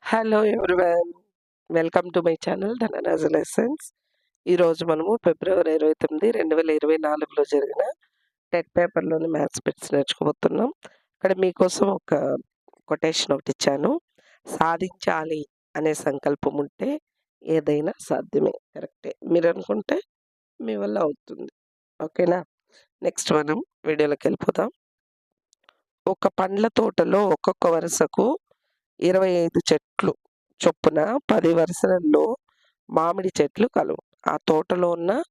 Hello everyone. Welcome to my channel Dhanraj lessons. ఈరోజు మనము ఫిబ్రవరి 29, 2024లో జరిగిన టెట్ పేపర్‌లోని మ్యాథ్స్ బిట్స్ నేర్చుకోబోతున్నాం. ఇక్కడ మీకోసం ఒక కొటేషన్ ఒకటిచ్చాను. సాధించాలి అనే సంకల్పం ఉంటే ఏదైనా సాధ్యమే. కరెక్టే. మీరనుకుంటే మీ వల్ల అవుతుంది. ఓకేనా? నెక్స్ట్ మనం వీడియోలోకెళ్ళిపోదాం. ఒక పండ్ల తోటలో ఒక్కొక్క వరుసకు 25 చెట్లు చొప్పున 10 వరుసలలో మామిడి చెట్లు కలవు. ఆ తోటలో ఉన్న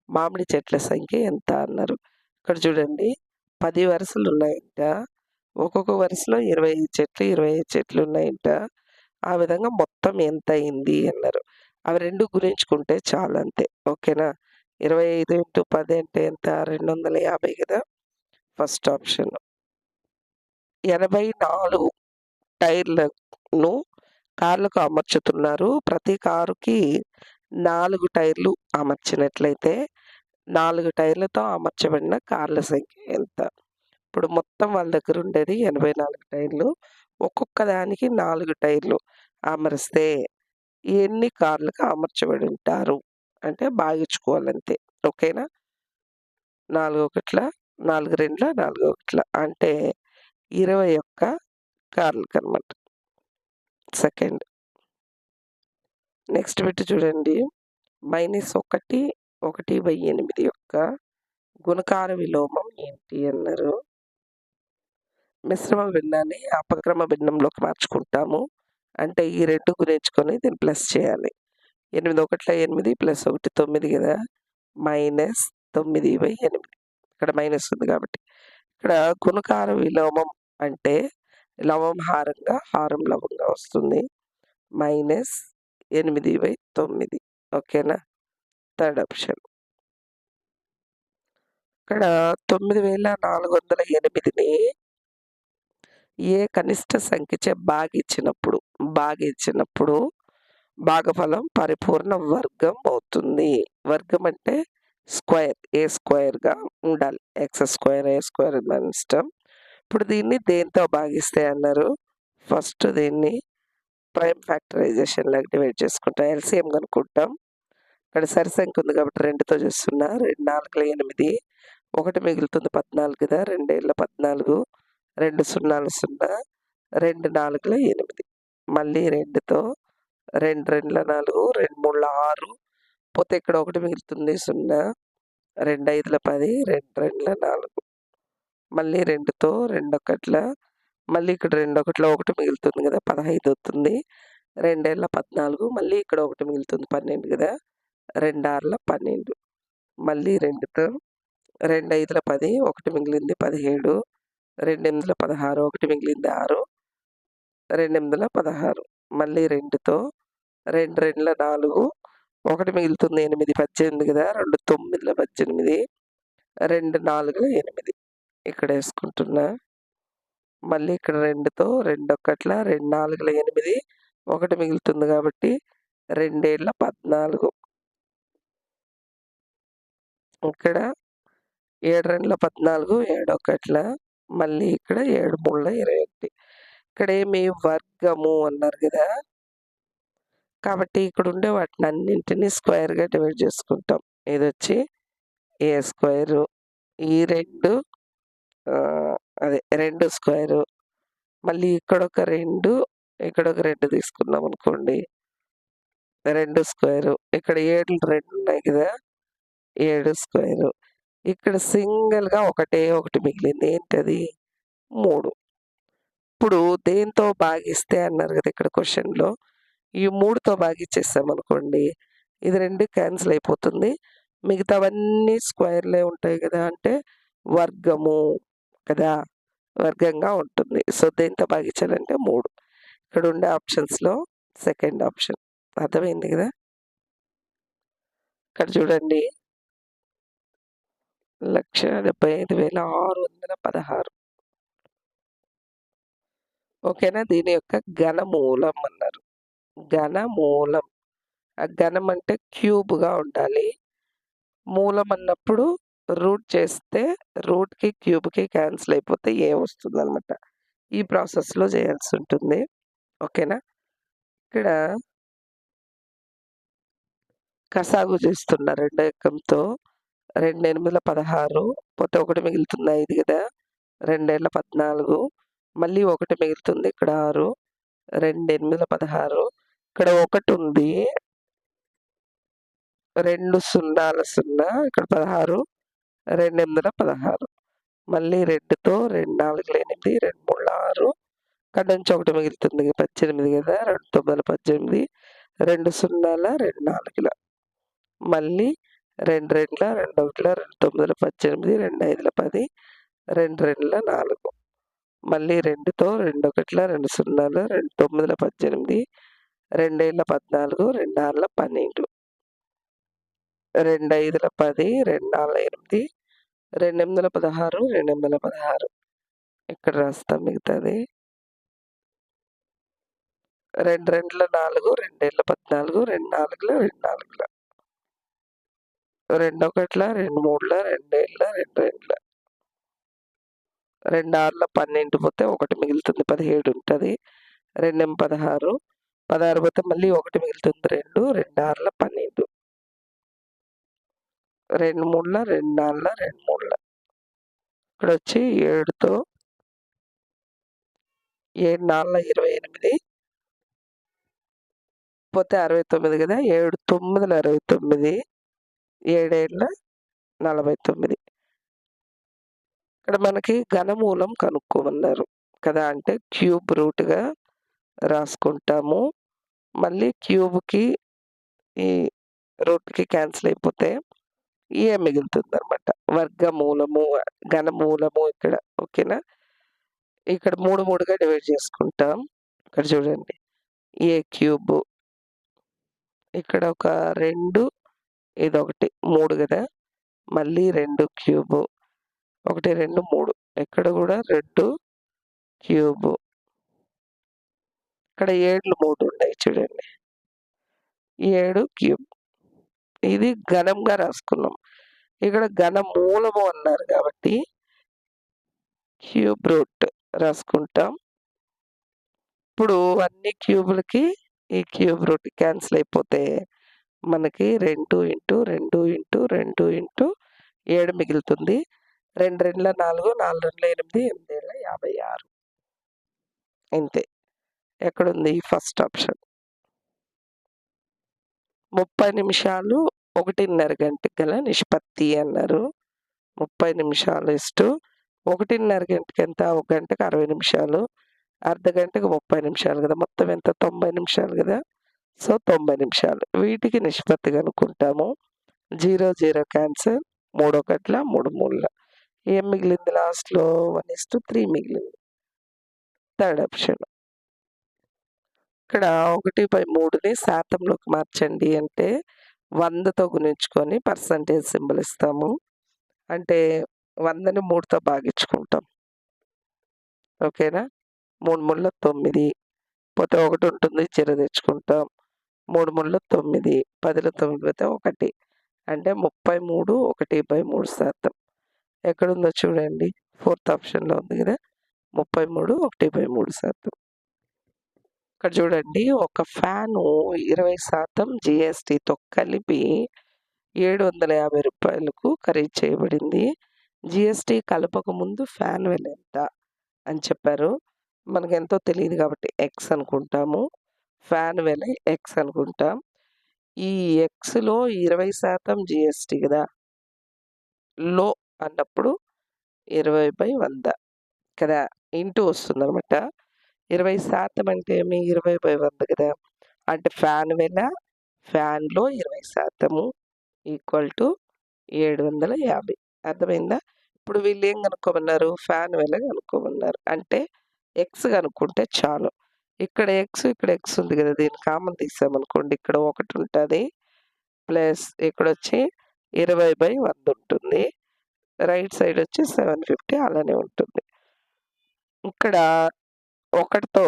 మామిడి చెట్ల సంఖ్య ఎంత అన్నారు. ఇక్కడ చూడండి 10 వరుసలున్నాయంట. ఒక్కొక్క వరుసలో 25 చెట్లు, 25 చెట్లు ఉన్నాయంట. ఆ విధంగా మొత్తం ఎంతయింది అన్నారు. అవి 2 గుణించుకుంటే చాలంతే. ఓకేనా? 25 ఇంటూ 10 అంటే ఎంత? 250 కదా! First option. 84 టైర్లను కార్లకు అమర్చుతున్నారు. ప్రతి కారుకి 4 టైర్లు అమర్చినట్లయితే 4 టైర్లతో అమర్చబడిన కార్ల సంఖ్య ఎంత? ఇప్పుడు మొత్తం వాళ్ళ దగ్గర ఉండేది 84 టైర్లు. ఒక్కొక్క దానికి 4 టైర్లు అమరిస్తే ఎన్ని కార్లకు అమర్చబడి ఉంటారు? అంటే భాగించుకోవాలంతే. ఓకేనా? 4 ఒకట్ల, 4 రెండ్ల, 4 ఒకట్ల అంటే 21 కార్లకనమాట. సెకండ్. నెక్స్ట్ బిట్ చూడండి. -1, 1/8 యొక్క గుణకార విలోమం ఏంటి అన్నారు. మిశ్రమ భిన్నాన్ని అపక్రమ భిన్నంలోకి మార్చుకుంటాము. అంటే ఈ 2 గుణించుకొని దీన్ని ప్లస్ చేయాలి. 8 ఒకట్ల 8 ప్లస్ 1 9 కదా! -9/8 ఇక్కడ మైనస్ ఉంది కాబట్టి. ఇక్కడ గుణకార విలోమం అంటే లవం హారంగా, హారం లవంగా వస్తుంది. -8/9 ఓకేనా? Third option. ఇక్కడ 9408ని ఏ కనిష్ట సంఖ్యచే భాగించినప్పుడు భాగఫలం పరిపూర్ణ వర్గం అవుతుంది. వర్గం అంటే స్క్వేర్, ఏ స్క్వేర్‌గా ఉండాలి. ఎక్స్ స్క్వేర్, ఏ స్క్వేర్ మన ఇష్టం. ఇప్పుడు దీన్ని దేనితో భాగిస్తే అన్నారు. ఫస్ట్ దీన్ని ప్రైమ్ ఫ్యాక్టరైజేషన్‌లాగా డివైడ్ చేసుకుంటాం. ఎల్‌సీఎం కనుక్కుంటాం. ఇక్కడ సరి సంఖ్య ఉంది కాబట్టి 2తో చేస్తున్నా. 2 4 8 1 మిగులుతుంది 14 కదా! 2 ఏళ్ల 14 2 సున్నాలు 0 2 4 8 మళ్ళీ 2తో 2 రెండ్ల 4 2 మూడుల 6 పోతే ఇక్కడ 1 మిగులుతుంది 0 2 5ల 10 2 రెండ్ల 4 మళ్ళీ 2తో 2 ఒకట్ల మళ్ళీ ఇక్కడ 2 ఒకట్ల 1 మిగులుతుంది కదా! 15 అవుతుంది. 2 ఏళ్ల 14 మళ్ళీ ఇక్కడ 1 మిగులుతుంది 12 కదా! 2 6ల 12 మళ్ళీ 2తో 2 5ల 10 1 మిగిలింది 17 2 8ల 16 1 మిగిలింది 6 2 8ల 16 మళ్ళీ 2తో 2 రెండ్ల 4 1 మిగులుతుంది 8 18 కదా! 2 9ల 18 2 4ల 8 ఇక్కడ వేసుకుంటున్నా. మళ్ళీ ఇక్కడ 2తో 2 ఒకట్ల 2 4ల 8 1 మిగులుతుంది కాబట్టి 2 ఏళ్ల 14 ఇక్కడ 7 రెండ్ల 14 7 ఒకట్ల మళ్ళీ ఇక్కడ 7 మూడుల 21 ఇక్కడేమి వర్గము అన్నారు కదా! కాబట్టి ఇక్కడ ఉండే వాటిని అన్నింటిని స్క్వేర్‌గా డివైడ్ చేసుకుంటాం. ఇదొచ్చి ఏ స్క్వేరు ఈ 2 అదే 2 స్క్వేరు మళ్ళీ ఇక్కడొక 2 ఇక్కడొక 2 తీసుకున్నాం అనుకోండి. 2 స్క్వేరు ఇక్కడ 7లు 2 ఉన్నాయి కదా! 7 స్క్వేరు ఇక్కడ సింగిల్‌గా ఒకటే ఒకటి మిగిలింది. ఏంటది? 3. ఇప్పుడు దేనితో భాగిస్తే అన్నారు కదా! ఇక్కడ క్వెషన్‌లో ఈ 3తో భాగిచ్చేసామనుకోండి. ఇది 2 క్యాన్సిల్ అయిపోతుంది. మిగతావన్నీ స్క్వేర్‌లే ఉంటాయి కదా! అంటే వర్గము కదా! వర్గంగా ఉంటుంది. సో, దేనితో భాగించాలంటే 3. ఇక్కడ ఉండే ఆప్షన్స్‌లో సెకండ్ ఆప్షన్. అర్థమైంది కదా! ఇక్కడ చూడండి. 1,75,616 ఓకేనా? దీని యొక్క ఘనమూలం అన్నారు. ఘనమూలం. ఆ ఘనం అంటే క్యూబ్‌గా ఉండాలి. మూలం అన్నప్పుడు రూట్ చేస్తే రూట్‌కి, క్యూబ్‌కి క్యాన్సిల్ అయిపోతే ఏ వస్తుందనమాట. ఈ ప్రాసెస్‌లో చేయాల్సుంటుంది. ఓకేనా? ఇక్కడ కసాగు చేస్తున్నా రెండో ఎక్కంతో. 2 8 16 పోతే 1 మిగులుతుంది 5 కదా! 2 ఏళ్ల 14 మళ్ళీ 1 మిగులుతుంది ఇక్కడ 6 2 8 16 ఇక్కడ 1 ఉంది. 2 0 0 ఇక్కడ 16 2 8 16 మళ్ళీ 2తో 2 4 8 2 3 6 ఇక్కడ నుంచి 1 మిగులుతుంది 18 కదా! 2 9 18 2 0 2 4 మళ్ళీ 2 2 2 1 2 9 18 2 5 10 2 2 4 మళ్ళీ 2తో 2 1 2 0 2 9 18 2 ఏళ్ల 14 2 6 12 2 5 10 2 4 8 2 8 16 2 8 16 ఇక్కడ రాస్తాం మిగతాది. 2 2 4 2 ఏళ్ల 14 2 4 2 4 2 1 2 3 2 ఏళ్ల 2 2 2 6 12 పోతే 1 మిగులుతుంది 17 ఉంటది. 2 16 16 పోతే మళ్ళీ 1 మిగులుతుంది 2 2 6 12 2 3 2 4 2 3 ఇక్కడొచ్చి 7తో 7 4 28 పోతే 69 కదా! 7 9 69 7 ఏళ్ల 49 ఇక్కడ మనకి ఘనమూలం కనుక్కోమన్నారు కదా! అంటే క్యూబ్ రూట్‌గా రాసుకుంటాము. మళ్ళీ క్యూబ్‌కి ఈ రూట్‌కి క్యాన్సిల్ అయిపోతే ఏ మిగులుతుందనమాట. వర్గమూలము, ఘనమూలము ఇక్కడ ఓకేనా? ఇక్కడ 3 3గా డివైడ్ చేసుకుంటాం. ఇక్కడ చూడండి. ఏ క్యూబ్ ఇక్కడ ఒక 2 ఇదొకటి 3 కదా! మళ్ళీ 2 క్యూబ్ 1 2 3 ఇక్కడ కూడా 2 క్యూబ్ ఇక్కడ 7లు 3 ఉన్నాయి చూడండి. 7 క్యూబ్ ఇది ఘనంగా రాసుకున్నాం. ఇక్కడ ఘనమూలము అన్నారు కాబట్టి క్యూబ్ రూట్ రాసుకుంటాం. ఇప్పుడు అన్ని క్యూబులకి ఈ క్యూబ్ రూట్ క్యాన్సిల్ అయిపోతే మనకి 2 ఇంటూ 2 ఇంటూ 2 ఇంటూ 7 మిగులుతుంది. 2 2 4 4 2 8 8 56 ఇంతే. ఎక్కడుంది ఫస్ట్ ఆప్షన్. 30 నిమిషాలు 1:30 గంటకి గల నిష్పత్తి అన్నారు. 30 నిమిషాలు ఇస్టు 1:30 గంటకి ఎంత? 1 గంటకి 60 నిమిషాలు, అర్ధ గంటకి 30 నిమిషాలు కదా! మొత్తం ఎంత? 90 నిమిషాలు కదా! సో 90 నిమిషాలు. వీటికి నిష్పత్తి కనుక్కుంటాము. 0 0 క్యాన్సల్ 3 1 3 3 ఏం మిగిలింది లాస్ట్‌లో 1:3 మిగిలింది. Third option. ఇక్కడ 1/3ని శాతంలోకి మార్చండి అంటే 100తో గుణించుకొని పర్సెంటేజ్ సింబల్ ఇస్తాము. అంటే 100ని 3తో భాగించుకుంటాం. ఓకేనా? 3 3 9 పోతే 1 ఉంటుంది 0 తెచ్చుకుంటాం. 3 3 9 10లో 9 పోతే 1 అంటే 33 1/3%. ఎక్కడుందో చూడండి. ఫోర్త్ ఆప్షన్‌లో ఉంది కదా! 33 1/3%. ఇక్కడ చూడండి ఒక ఫ్యాను 20% జీఎస్టీతో కలిపి రూ. 750కు ఖరీదు చేయబడింది. జీఎస్టీ కలపకముందు ఫ్యాన్ వెల ఎంత అని చెప్పారు. మనకెంతో తెలీదు కాబట్టి ఎక్స్ అనుకుంటాము. ఫ్యాన్ వెల ఎక్స్ అనుకుంటాం. ఈ ఎక్స్‌లో 20% జీఎస్టీ కదా! లో అన్నప్పుడు 20/100 కదా! ఇంటూ వస్తుందనమాట. 20% అంటే ఏమి? 20/100 కదా! అంటే ఫ్యాన్ వెల, ఫ్యాన్‌లో 20% ఈక్వల్ టు 750 అర్థమైందా? ఇప్పుడు వీళ్ళేం కనుక్కోమన్నారు? ఫ్యాన్ వెల కనుక్కోమన్నారు. అంటే ఎక్స్ కనుక్కుంటే చాలు. ఇక్కడ ఎక్స్ ఉంది కదా! దీన్ని కామన్ తీసామనుకోండి ఇక్కడ 1 ఉంటది. ప్లస్ ఇక్కడొచ్చి 20/100 ఉంటుంది. రైట్ సైడ్ వచ్చి 750 అలానే ఉంటుంది. ఇక్కడ 1తో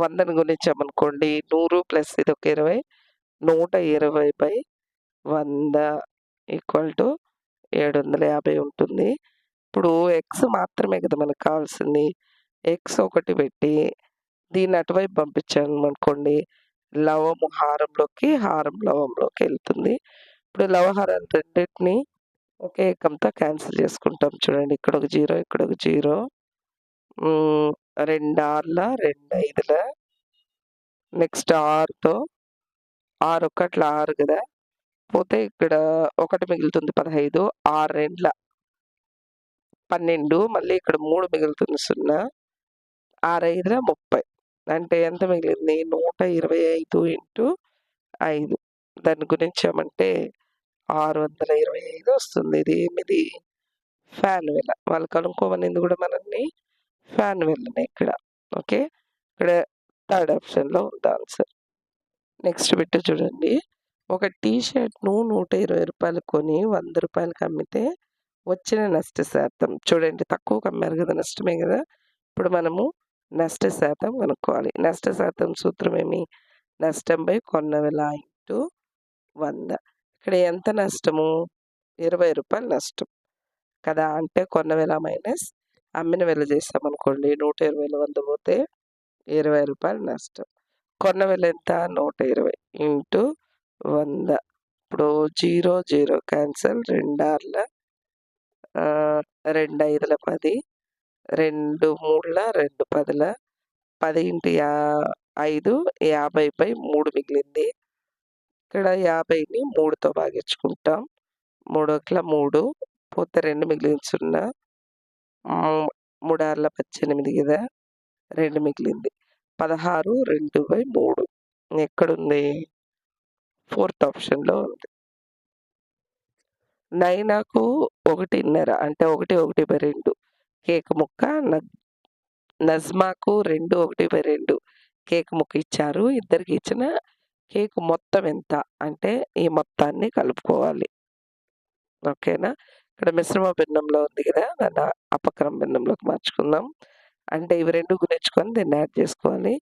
100ని గుణించామనుకోండి 100 ప్లస్ ఇదొక 20 120/100 ఈక్వల్ టు 750 ఉంటుంది. ఇప్పుడు ఎక్స్ మాత్రమే కదా మనకు కావాల్సింది. ఎక్స్ ఒకటి పెట్టి దీన్ని అటువైపు పంపించామనుకోండి లవము హారంలోకి, హారం లవంలోకి వెళ్తుంది. ఇప్పుడు లవహారాలు రెండిటిని ఒకే ఏకంతో క్యాన్సిల్ చేసుకుంటాం. చూడండి ఇక్కడొక 0, ఇక్కడొక 0. 2 6ల, 2 5ల, నెక్స్ట్ 6తో 6 1ల 6 కదా! పోతే ఇక్కడ 1 మిగులుతుంది 15, 6 2ల 12, మళ్ళీ ఇక్కడ 3 మిగులుతుంది 0, 6 5ల 30. అంటే ఎంత మిగిలింది? 125 ఇంటూ 5. దాన్ని గుణించామంటే 625 వస్తుంది. ఇది ఏమిది? ఫ్యాన్ వెల. వాళ్ళు కనుక్కోమనింది కూడా మనల్ని ఫ్యాన్ వెలనే ఇక్కడ. ఓకే. ఇక్కడ థర్డ్ ఆప్షన్‌లో ఉంది ఆన్సర్. నెక్స్ట్ బిట్ చూడండి. ఒక టీ షర్ట్‌ను రూ. 120 కొని రూ. 100కి అమ్మితే వచ్చిన నష్ట శాతం. చూడండి తక్కువకి అమ్మారు కదా! నష్టమే కదా! ఇప్పుడు మనము నష్ట శాతం కనుక్కోవాలి. నష్ట శాతం సూత్రం ఏమి? నష్టం బై కొన్న వెల ఇంటూ 100. ఇక్కడ ఎంత నష్టము? రూ. 20 నష్టం కదా! అంటే కొన్న వెల మైనస్ అమ్మిన వెల చేసామనుకోండి 120లో 100 పోతే రూ. 20 నష్టం. కొన్న వెల ఎంత? 120 ఇంటూ 100. ఇప్పుడు 0, 0 క్యాన్సల్. 2 6ల 2 5ల 10, 2 3ల 2 10ల 10 ఇంటూ 5 50/3 మిగిలింది. ఇక్కడ 50ని 3తో భాగించుకుంటాం. 3 1ల 3 పోతే 2 మిగిలింది 0. 3 6ల 18 కదా! 2 మిగిలింది. 16 2/3 ఎక్కడుంది? ఫోర్త్ ఆప్షన్‌లో ఉంది. నైనాకు 1.5 అంటే 1 1/2 కేక్ ముక్క. నజ్మాకు 2 1/2 కేక్ ముక్క ఇచ్చారు. ఇద్దరికి ఇచ్చిన కేక్ మొత్తం ఎంత? అంటే ఈ మొత్తాన్ని కలుపుకోవాలి. ఓకేనా? ఇక్కడ మిశ్రమ భిన్నంలో ఉంది కదా! దాన్ని అపక్రమ భిన్నంలోకి మార్చుకుందాం. అంటే ఇవి 2 గుణించుకొని దీన్ని యాడ్ చేసుకోవాలి.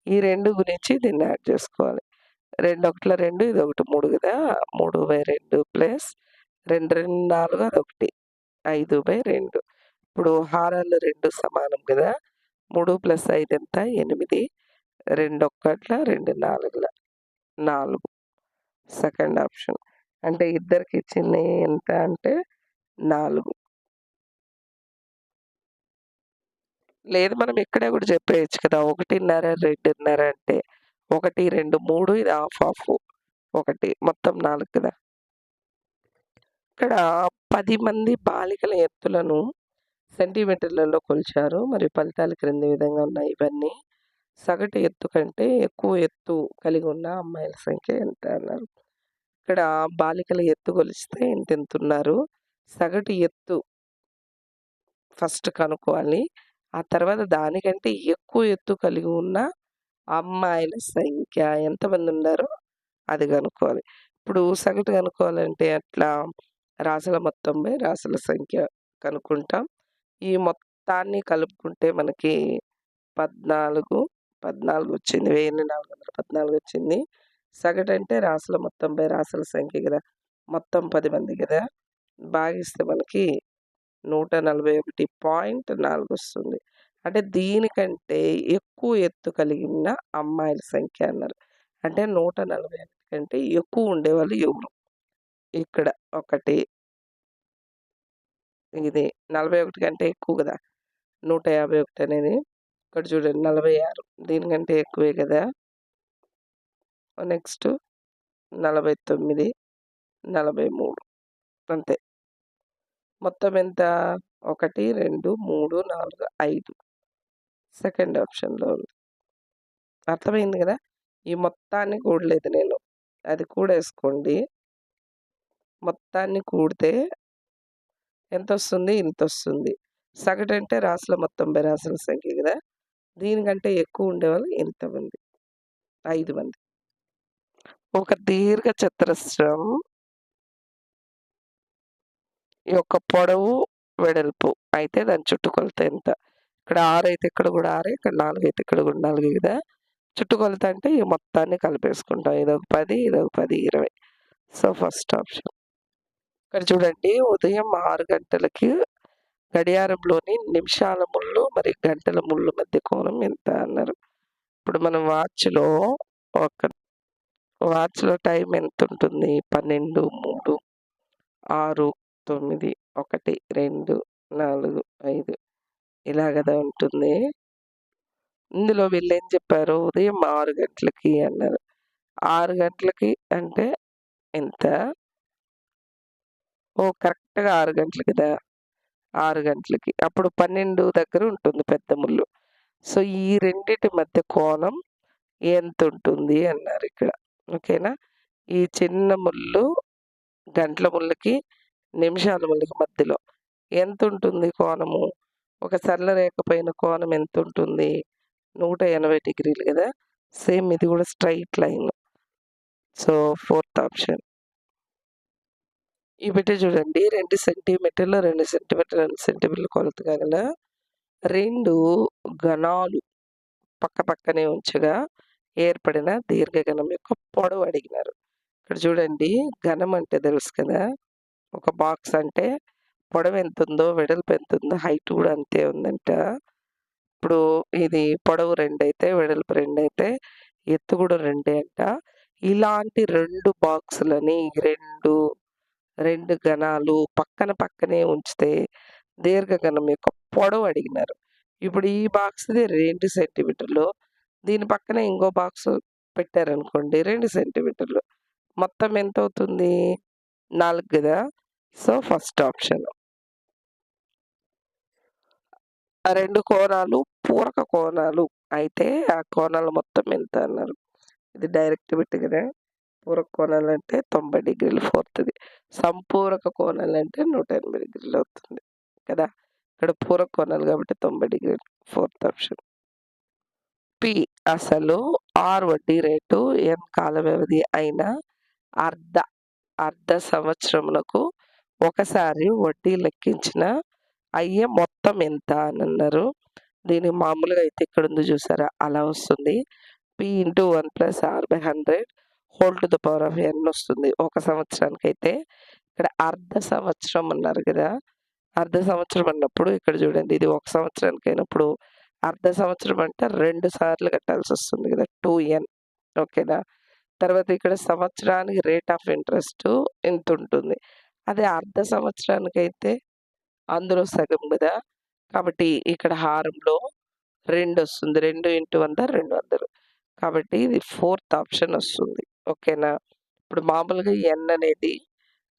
ఈ 2 గుణించి దీన్ని యాడ్ చేసుకోవాలి. 2 1ల 2 ఇది 1 3 కదా! 3/2 ప్లస్ 2 2 4 అదొకటి 5/2. ఇప్పుడు హారాలు 2 సమానం కదా! 3 + 5 ఎంత? 8. 2 1ల 2 4ల 4. Second option. అంటే ఇద్దరికి ఇచ్చింది ఎంత అంటే 4. లేదు మనం ఇక్కడే కూడా చెప్పేయొచ్చు కదా! 1.5 2.5 అంటే 1 2 3 ఇది హాఫ్ హాఫ్ 1 మొత్తం 4 కదా! ఇక్కడ 10 మంది బాలికల ఎత్తులను సెంటీమీటర్లలో కొలిచారు. మరియు ఫలితాలు క్రింది విధంగా ఉన్నాయి. ఇవన్నీ సగటు ఎత్తు కంటే ఎక్కువ ఎత్తు కలిగి ఉన్న అమ్మాయిల సంఖ్య ఎంత అన్నారు. ఇక్కడ బాలికల ఎత్తు కొలిస్తే ఎంతెంతున్నారు. సగటు ఎత్తు ఫస్ట్ కనుక్కోవాలి. ఆ తర్వాత దానికంటే ఎక్కువ ఎత్తు కలిగి ఉన్న అమ్మాయిల సంఖ్య ఎంతమంది ఉన్నారో అది కనుక్కోవాలి. ఇప్పుడు సగటు కనుక్కోవాలంటే ఎట్లా? రాసుల మొత్తం బై రాసుల సంఖ్య కనుక్కుంటాం. ఈ మొత్తాన్ని కలుపుకుంటే మనకి 14 వచ్చింది. 1414 వచ్చింది. సగటు అంటే రాసుల మొత్తం బై రాసుల సంఖ్య కదా! మొత్తం 10 మంది కదా! భాగిస్తే మనకి 141.4 వస్తుంది. అంటే దీనికంటే ఎక్కువ ఎత్తు కలిగిన అమ్మాయిల సంఖ్య అన్నారు. అంటే 141 కంటే ఎక్కువ ఉండేవాళ్ళు ఎవరు? ఇక్కడ 1 ఇది 41 కంటే ఎక్కువ కదా! 151 అనేది. ఇక్కడ చూడండి 46 దీనికంటే ఎక్కువే కదా! నెక్స్ట్ 49, 43 అంతే. మొత్తం ఎంత? 1 2 3 4 5 సెకండ్ ఆప్షన్‌లో ఉంది. అర్థమైంది కదా! ఈ మొత్తాన్ని కూడలేదు నేను. అది కూడేసుకోండి. మొత్తాన్ని కూడితే ఎంతొస్తుంది? ఇంతొస్తుంది. సగటు అంటే రాసుల మొత్తం బై రాసుల సంఖ్య కదా! దీనికంటే ఎక్కువ ఉండేవాళ్ళు ఎంతమంది? 5 మంది. ఒక దీర్ఘ చతురస్రం యొక్క పొడవు, వెడల్పు అయితే దాని చుట్టుకొలత ఎంత? ఇక్కడ 6 అయితే ఇక్కడ కూడా 6, ఇక్కడ 4 అయితే ఇక్కడ కూడా 4 కదా! చుట్టుకొలత అంటే ఈ మొత్తాన్ని కలిపేసుకుంటాం. ఇదొక 10, ఇదొక 10, 20. So, first option. ఇక్కడ చూడండి ఉదయం 6 గంటలకి గడియారంలోని నిమిషాల ముళ్ళు మరియు గంటల ముళ్ళు మధ్య కోణం ఎంత అన్నారు. ఇప్పుడు మనం వాచ్‌లో ఒక వాచ్‌లో టైం ఎంతుంటుంది? 12, 3, 6, 9, 1, 2, 4, 5 ఇలా గదా ఉంటుంది. ఇందులో వీళ్ళేం చెప్పారు? ఉదయం 6 గంటలకి అన్నారు. 6 గంటలకి అంటే ఎంత? ఓహ్! కరెక్ట్‌గా 6 గంటలు కదా! 6 గంటలకి. అప్పుడు 12 దగ్గర ఉంటుంది పెద్ద ముల్లు. సో, ఈ రెండిటి మధ్య కోణం ఎంతుంటుంది అన్నారిక్కడ. ఓకేనా? ఈ చిన్న ముల్లు, గంటల ముల్లకి, నిమిషాల ముల్లకి మధ్యలో ఎంతుంటుంది కోణము? ఒక సరళ రేఖ పైన కోణం ఎంతుంటుంది? 180 డిగ్రీలు గదా! సేమ్ ఇది గూడా straight line. So, fourth option. ఈ బిట్టు చూడండి. 2 సెంటీమీటర్లు, 2 సెంటీమీటర్లు, 2 సెంటీమీటర్ల కొలతగా గల 2 ఘనాలు పక్కపక్కనే ఉంచగా ఏర్పడిన దీర్ఘఘనం యొక్క పొడవు అడిగినారు. ఇక్కడ చూడండి ఘనం అంటే తెలుసు కదా! ఒక బాక్స్ అంటే పొడవు ఎంతుందో, వెడల్పు ఎంతుందో, హైట్ గూడా అంతే ఉందంట. ఇప్పుడు ఇది పొడవు 2 అయితే, వెడల్పు 2 అయితే, ఎత్తు గూడా 2 అంట. ఇలాంటి 2 బాక్సులని 2 ఘనాలు పక్కన పక్కనే ఉంచితే దీర్ఘఘనం యొక్క పొడవు అడిగినారు. ఇప్పుడు ఈ బాక్స్‌ది 2 సెంటీమీటర్లు. దీని పక్కన ఇంకో బాక్స్ పెట్టారనుకోండి 2 సెంటీమీటర్లు. మొత్తం ఎంతవుతుంది? 4 గదా! So, first option. ఆ 2 కోణాలు పూరక కోణాలు అయితే, ఆ కోణాల మొత్తం ఎంత అన్నారు. ఇది డైరెక్ట్ బిట్ గదా! పూరక కోణాలంటే 90 డిగ్రీలు ఫోర్త్‌ది. సంపూరక కోణాలంటే 180 డిగ్రీలు అవుతుంది కదా! ఇక్కడ పూరక కోణాలు కాబట్టి 90 డిగ్రీలు. Fourth option. పి అసలు, ఆర్ వడ్డీ రేటు, ఎన్ కాల వ్యవధి అయిన అర్ధ అర్ధ సంవత్సరమునకు ఒకసారి వడ్డీ లెక్కించిన అయ్యే మొత్తం ఎంత అనన్నారు. దీనికి మామూలుగా అయితే ఇక్కడుంది చూసారా? అలా వస్తుంది. P into 1+r/100 whole to the power of n వస్తుంది. ఒక సంవత్సరానికైతే ఇక్కడ అర్ధ సంవత్సరం అన్నారు గదా! అర్ధ సంవత్సరం అన్నప్పుడు ఇక్కడ చూడండి ఇది ఒక సంవత్సరానికైనప్పుడు అర్ధ సంవత్సరం అంటే 2 సార్లు కట్టాల్సొస్తుంది గదా! 2n ఓకేనా? తర్వాత ఇక్కడ సంవత్సరానికి రేట్ ఆఫ్ ఇంట్రెస్టు ఇంతుంటుంది. అదే అర్ధ సంవత్సరానికైతే అందులో సగం గదా! కాబట్టి ఇక్కడ హారంలో 2 వస్తుంది. 2 ఇంటూ 100 200. కాబట్టి ఇది ఫోర్త్ ఆప్షన్ వస్తుంది. ఓకేనా? ఇప్పుడు మామూలుగా n అనేది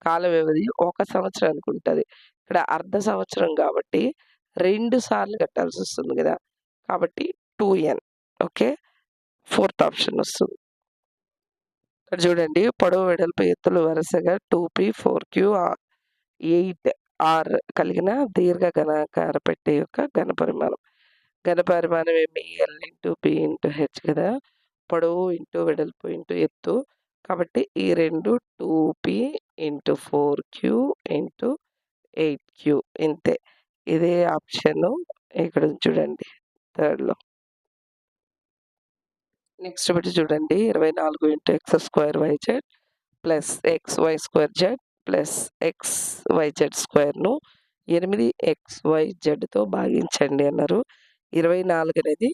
కాల వ్యవధి ఒక సంవత్సరానికి ఉంటది. ఇక్కడ అర్ధ సంవత్సరం గాబట్టి 2 సార్లు కట్టాల్సొస్తుంది గదా! కాబట్టి 2n ఓకే. ఫోర్త్ ఆప్షన్ వస్తుంది. ఇక్కడ చూడండి పొడవు, వెడల్పు, ఎత్తులు వరుసగా 2p, 4q, 8r కలిగిన దీర్ఘ ఘనాకార పెట్టె యొక్క ఘనపరిమాణం. ఘనపరిమాణం ఏమి? L into P into H కదా! పొడవు ఇంటూ వెడల్పు ఇంటూ ఎత్తు. కాబట్టి ఈ 2 2p into 4q into 8q ఇంతే. ఇదే ఆప్షను ఇక్కడ ఉంది చూడండి థర్డ్‌లో. నెక్స్ట్ బిట్ చూడండి 24 into x square yz plus xy2z plus xyz స్క్వేర్‌ను 8xyzతో భాగించండి అన్నారు. 24 అనేది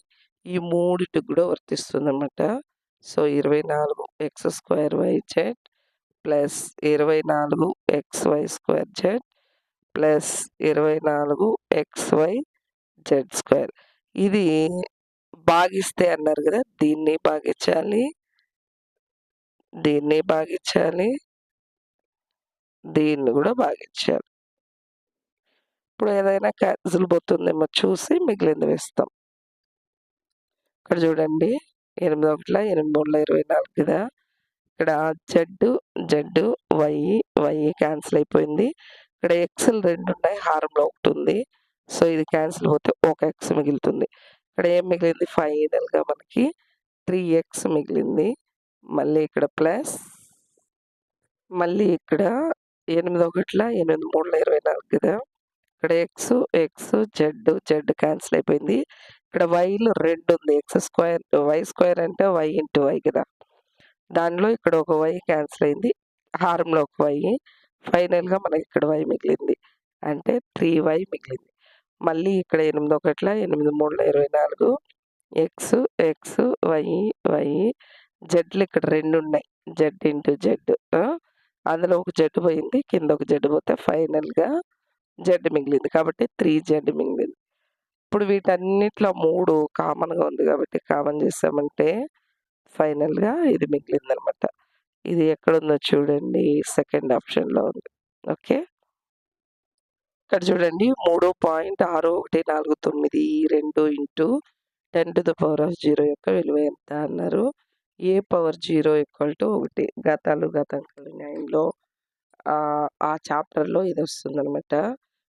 ఈ మూడిటికి గూడా వర్తిస్తుందనమాట. So, 24 x square yz plus 24 xy2z plus 24 xyz square. ఇది భాగిస్తే అన్నారు గదా! దీన్ని భాగించాలి. దీన్ని భాగించాలి. దీన్ని గూడా భాగించాలి. ఇప్పుడు ఏదైనా క్యాన్సిల్ పోతుందేమో చూసి మిగిలింది వేస్తాం. ఇక్కడ చూడండి 8 ఒకట్ల 8 మూడుల 24 కదా! ఇక్కడ జెడ్, వై క్యాన్సిల్ అయిపోయింది. ఇక్కడ ఎక్స్‌లు 2 ఉన్నాయి. హారంలో ఒకటుంది. సో, ఇది క్యాన్సిల్ పోతే ఒక ఎక్స్ మిగులుతుంది. ఇక్కడ ఏం మిగిలింది ఫైనల్‌గా మనకి 3x మిగిలింది. మళ్ళీ ఇక్కడ ప్లస్ మళ్ళీ ఇక్కడ 8 ఒకట్ల 8 మూడుల 24 కదా! ఇక్కడ జెడ్ క్యాన్సిల్ అయిపోయింది. ఇక్కడ వైలు 2 ఉంది. వై స్క్వేర్ అంటే వై ఇంటూ వై కదా! దానిలో ఇక్కడ ఒక వై క్యాన్సిల్ అయింది. హారంలో ఒక వై. ఫైనల్‌గా మనకి ఇక్కడ వై మిగిలింది. అంటే 3y మిగిలింది. మళ్ళీ ఇక్కడ 8 ఒకట్ల 8 మూడుల 24 వై, జెడ్లు ఇక్కడ 2 ఉన్నాయి. Z into Z. అందులో ఒక జెడ్ పోయింది. కింద ఒక జెడ్ పోతే ఫైనల్‌గా జెడ్ మిగిలింది. కాబట్టి 3 జెడ్ మిగిలింది. ఇప్పుడు వీటన్నిటిలో 3 కామన్‌గా ఉంది కాబట్టి కామన్ చేసామంటే ఫైనల్‌గా ఇది మిగిలిందనమాట. ఇది ఎక్కడుందో చూడండి. సెకండ్ ఆప్షన్‌లో ఉంది. ఓకే. ఇక్కడ చూడండి 3.6149 ఇంటూ 10⁴0 యొక్క విలువ ఎంత అన్నారు. ఏ పవర్ 0 = 1 గతాలు గతాంకాలు న్యాయంలో ఆ చాప్టర్‌లో ఇదొస్తుందనమాట.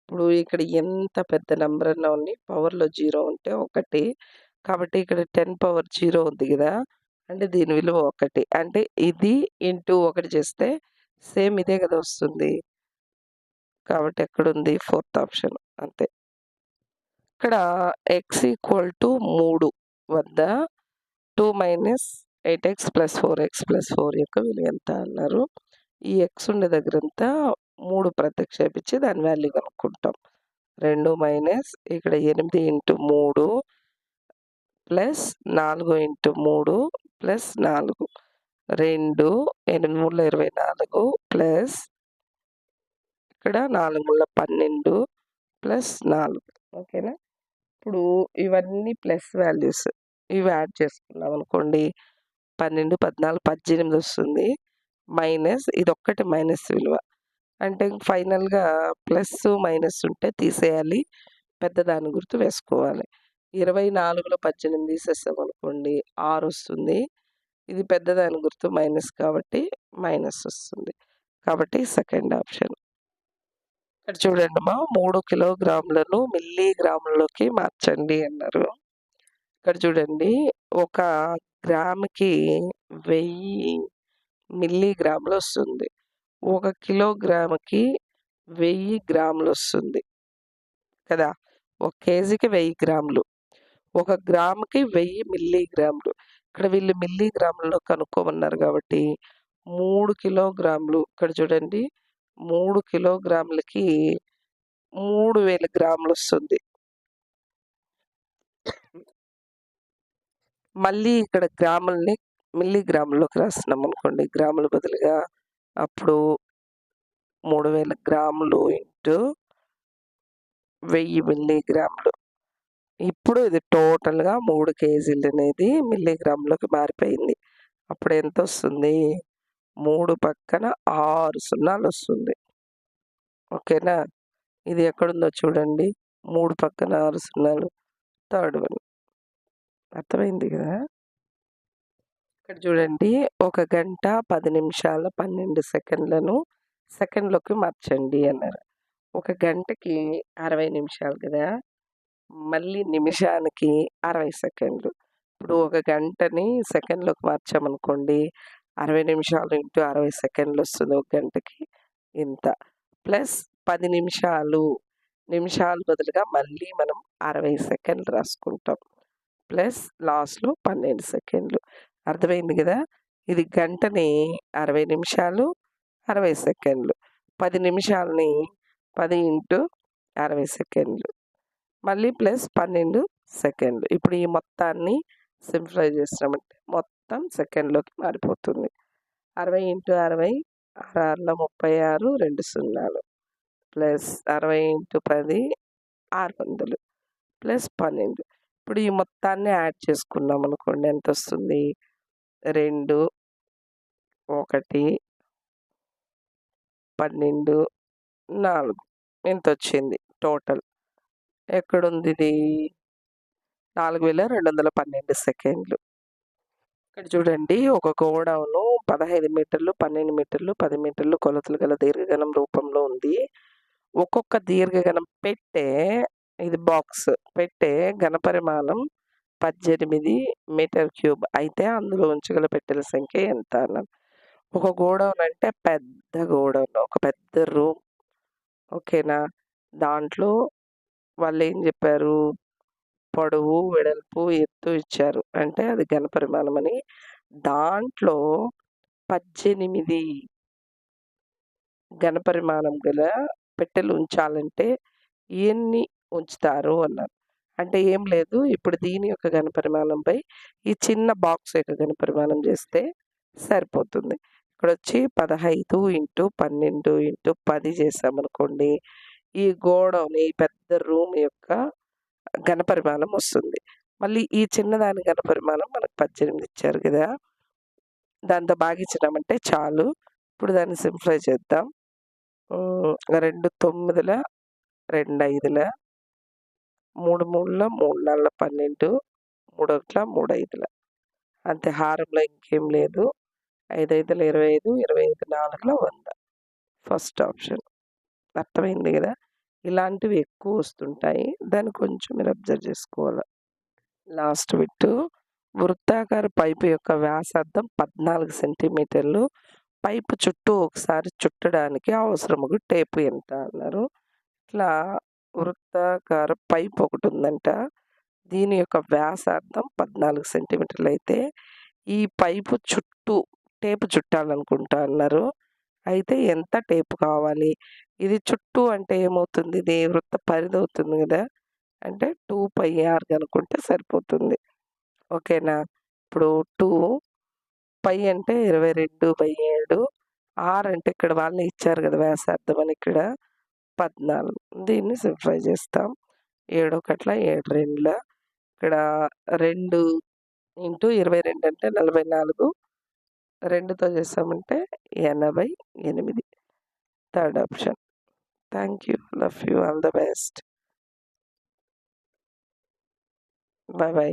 ఇప్పుడు ఇక్కడ ఎంత పెద్ద నంబర్ అన్నా ఉన్ని పవర్‌లో 0 ఉంటే 1. కాబట్టి ఇక్కడ 10⁻0 ఉంది గదా! అంటే దీని విలువ 1. అంటే ఇది ఇంటూ 1 చేస్తే సేమ్ ఇదే గదా వస్తుంది. కాబట్టి ఎక్కడుంది? ఫోర్త్ ఆప్షన్ అంతే. ఇక్కడ x = 3 వద్ద 2 - 8x + 4x + 4 యొక్క విలువ ఎంత అన్నారు. ఈ x ఉండే దగ్గరంతా 3 ప్రతిక్షేపించి దాని వాల్యూ కనుక్కుంటాం. 2 మైనస్ ఇక్కడ 8 × 3 ప్లస్ 4 × 3 ప్లస్ 4 2 8 3 24 ప్లస్ ఇక్కడ 4 3 12 ప్లస్ 4 ఓకేనా. ఇప్పుడు ఇవన్నీ ప్లస్ వాల్యూస్. ఇవి యాడ్ చేసుకున్నాం అనుకోండి 12, 14, 18 వస్తుంది. మైనస్ ఇదొక్కటి మైనస్ విలువ. అంటే ఫైనల్‌గా ప్లస్, మైనస్ ఉంటే తీసేయాలి. పెద్దదాని గుర్తు వేసుకోవాలి. 24లో 18 తీసేసామనుకోండి 6 వస్తుంది. ఇది పెద్దదాని గుర్తు మైనస్ కాబట్టి మైనస్ వస్తుంది. కాబట్టి సెకండ్ ఆప్షన్. ఇక్కడ చూడండమ్మా 3 కిలోగ్రాములను మిల్లీగ్రాములలోకి మార్చండి అన్నారు. ఇక్కడ చూడండి ఒక గ్రాముకి 1000 మిల్లీగ్రాములొస్తుంది. ఒక కిలోగ్రాముకి 1000 గ్రాములొస్తుంది కదా! ఒక కేజీకి 1000 గ్రాములు. ఒక గ్రాముకి 1000 మిల్లీగ్రాములు. ఇక్కడ వీళ్ళు మిల్లీగ్రాముల్లో కనుక్కోమన్నారు కాబట్టి 3 కిలోగ్రాములు ఇక్కడ చూడండి 3 కిలోగ్రాములకి 3000 గ్రాములొస్తుంది. మళ్ళీ ఇక్కడ గ్రాముల్ని మిల్లీగ్రాముల్లోకి రాస్తున్నామనుకోండి. గ్రాముల బదులుగా అప్పుడు 3000 గ్రాములు ఇంటూ 1000 మిల్లీగ్రాములు. ఇప్పుడు ఇది టోటల్‌గా 3 కేజీలనేది మిల్లీగ్రాములోకి మారిపోయింది. అప్పుడు ఎంతొస్తుంది? 3 పక్కన 6 సున్నాలొస్తుంది. ఓకేనా. ఇది ఎక్కడుందో చూడండి. 3 పక్కన 6 సున్నాలు. Third one. అర్థమైంది గదా! ఇక్కడ చూడండి 1 గంట 10 నిమిషాల 12 సెకండ్లను సెకండ్‌లోకి మార్చండి అన్నారు. ఒక గంటకి 60 నిమిషాలు కదా! మళ్ళీ నిమిషానికి 60 సెకండ్లు. ఇప్పుడు ఒక గంటని సెకండ్‌లోకి మార్చామనుకోండి 60 నిమిషాలు ఇంటూ 60 సెకండ్లొస్తుంది ఒక గంటకి ఇంత. ప్లస్ 10 నిమిషాలు. నిమిషాలు బదులుగా మళ్ళీ మనం 60 సెకండ్లు రాసుకుంటాం. ప్లస్ లాస్ట్‌లో 12 సెకండ్లు. అర్థమైంది గదా! ఇది గంటని 60 నిమిషాలు, 60 సెకండ్లు. 10 నిమిషాలని 10 × 60 సెకండ్లు. మళ్ళీ ప్లస్ 12 సెకండ్లు. ఇప్పుడు ఈ మొత్తాన్ని సింప్లిఫై చేసినామంటే మొత్తం సెకండ్‌లోకి మారిపోతుంది. 60 × 60 6 36 2 సున్నాలు. Plus 60 × 10 600 plus 12. ఇప్పుడు ఈ మొత్తాన్ని యాడ్ చేసుకున్నామనుకోండి ఎంతొస్తుంది? 2 1 12 4 ఇంతొచ్చింది టోటల్. ఎక్కడుందిది? 4212 సెకండ్లు. ఇక్కడ చూడండి ఒక గోడౌను 15 మీటర్లు, 12 మీటర్లు, 10 మీటర్లు కొలతలు గల దీర్ఘగణం రూపంలో ఉంది. ఒక్కొక్క దీర్ఘగణం పెట్టే ఇది బాక్స్. పెట్టే ఘనపరిమాణం 18 మీటర్ క్యూబ్. అయితే అందులో ఉంచగల పెట్టెల సంఖ్య ఎంత అన్నారు. ఒక గోడౌన్ అంటే పెద్ద గోడౌన్. ఒక పెద్ద రూమ్. ఓకేనా. దాంట్లో వాళ్ళేం జెప్పారు? పొడవు, వెడల్పు, ఎత్తు ఇచ్చారు. అంటే అది ఘనపరిమాణమని. దాంట్లో 18 ఘనపరిమాణం గల పెట్టెలు ఉంచాలంటే ఎన్ని ఉంచుతారు అన్నారు. అంటే ఏం లేదు. ఇప్పుడు దీని యొక్క ఘనపరిమాణంపై ఈ చిన్న బాక్స్ యొక్క ఘనపరిమాణం చేస్తే సరిపోతుంది. ఇక్కడొచ్చి 15 ఇంటూ 12 ఇంటూ 10 చేశామనుకోండి, ఈ గోడౌన్ ఈ పెద్ద రూమ్ యొక్క ఘనపరిమాణం వస్తుంది. మళ్ళీ ఈ చిన్నదాని ఘనపరిమాణం మనకు 18 ఇచ్చారు కదా! దాంతో భాగించినామంటే చాలు. ఇప్పుడు దాన్ని సింప్లిఫై చేద్దాం. 2 9ల 2 5ల 3 3ల 3 4ల 12 3 1ల 3 5ల అంతే. హారంలో ఇంకేం లేదు. 5 5ల 25 25 4ల 100 ఫస్ట్ ఆప్షన్. అర్థమైంది కదా! ఇలాంటివి ఎక్కువ వస్తుంటాయి. దాన్ని కొంచెం మీరు అబ్జర్వ్ చేసుకోవాలి. లాస్ట్ బిట్టు వృత్తాకార పైపు యొక్క వ్యాసార్థం 14 సెంటీమీటర్లు. పైపు చుట్టూ ఒకసారి చుట్టడానికి అవసరమగు టేపు ఎంత అన్నారు. ఇట్లా వృత్తాకార పైప్ ఒకటి ఉందంట. దీని యొక్క వ్యాసార్థం 14 సెంటీమీటర్లు అయితే ఈ పైపు చుట్టూ టేపు చుట్టాలనుకుంటా అన్నారు. అయితే ఎంత టేపు కావాలి? ఇది చుట్టూ అంటే ఏమవుతుంది? ఇది వృత్త పరిధి అవుతుంది కదా! అంటే 2πr కనుక్కుంటే సరిపోతుంది. ఓకేనా? ఇప్పుడు 2 పై అంటే 22/7 ఆర్ అంటే ఇక్కడ వాళ్ళే ఇచ్చారు కదా వ్యాసార్థం అని ఇక్కడ 14. దీన్ని సింప్లిఫై చేస్తాం. 7 1ల 7 2ల ఇక్కడ 2 ఇంటూ 22 అంటే 44. 2తో చేసామంటే 88. Third option. Thank you. Love you. All the best. By by.